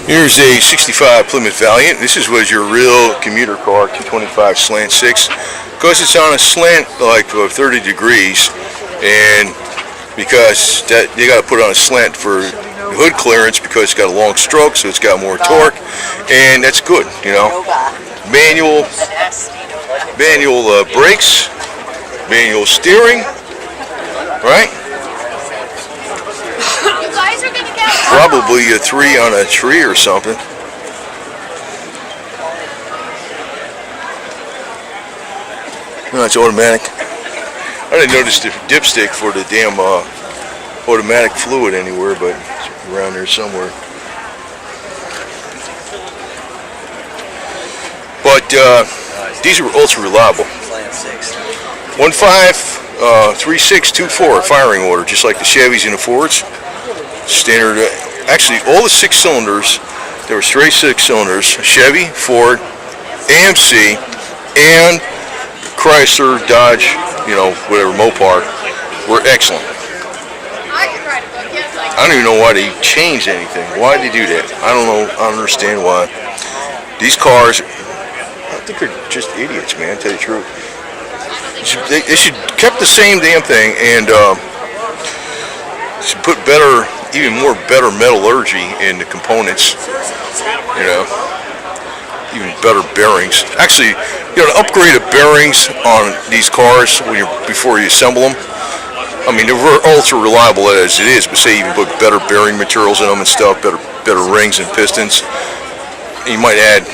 Here's a 65 Plymouth Valiant. This was your real commuter car, 225 Slant Six. Because it's on a slant like 30 degrees, and because that you got to put it on a slant for hood clearance because it's got a long stroke, so it's got more torque, and that's good, you know. Manual brakes, manual steering, right? Probably a 3 on a tree or something. No, it's automatic. I didn't notice the dipstick for the damn automatic fluid anywhere, but it's around there somewhere. But these are ultra reliable. 153624 firing order, just like the Chevys and the Fords. Standard. Actually, all the 6 cylinders, they were straight 6 cylinders. Chevy, Ford, AMC, and Chrysler, Dodge, you know, whatever, Mopar, were excellent. I don't even know why they changed anything. Why did they do that? I don't know. I don't understand why. These cars, I think they're just idiots, man, to tell you the truth. They should kept the same damn thing and should put better, even more better metallurgy in the components, you know, even better bearings. Actually, you know, an upgrade of bearings on these cars when before you assemble them. I mean, they're ultra reliable as it is, but say even put better bearing materials in them and stuff, better rings and pistons. You might add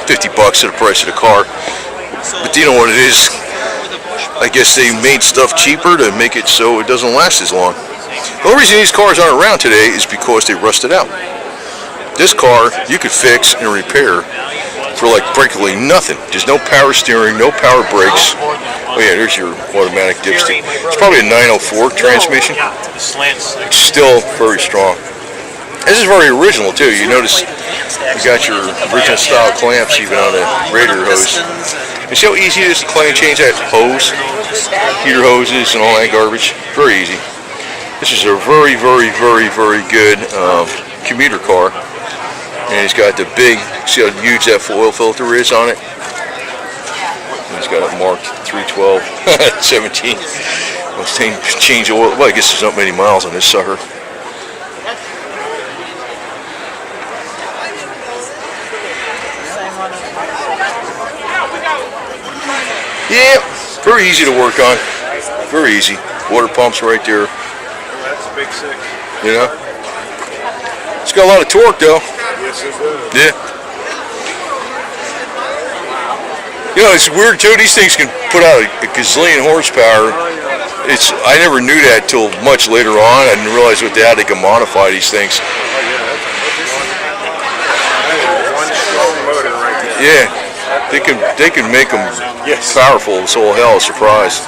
$50 to the price of the car. But you know what it is? I guess they made stuff cheaper to make it so it doesn't last as long. The only reason these cars aren't around today is because they rusted out. This car you could fix and repair for like practically nothing. There's no power steering, no power brakes. Oh yeah, there's your automatic dipstick. It's probably a 904 transmission. It's still very strong. This is very original too. You notice you got your original style clamps even on the radiator hose. And see how easy it is to clean and change that hose, heater hoses and all that garbage. Very easy. This is a very, very, very, very good commuter car. And it's got the big, see how huge that oil filter is on it? And it's got it marked 312, 17. Let's change oil. Well, I guess there's not many miles on this sucker. Yeah, very easy to work on. Very easy. Water pumps right there. That's a big 6. You know? It's got a lot of torque though. Yes, it does. Yeah. You know, it's weird too. These things can put out a gazillion horsepower. I never knew that till much later on. I didn't realize with that they can modify these things. One strong motor right there. Yeah. They can make them powerful. It's all hell, a surprise.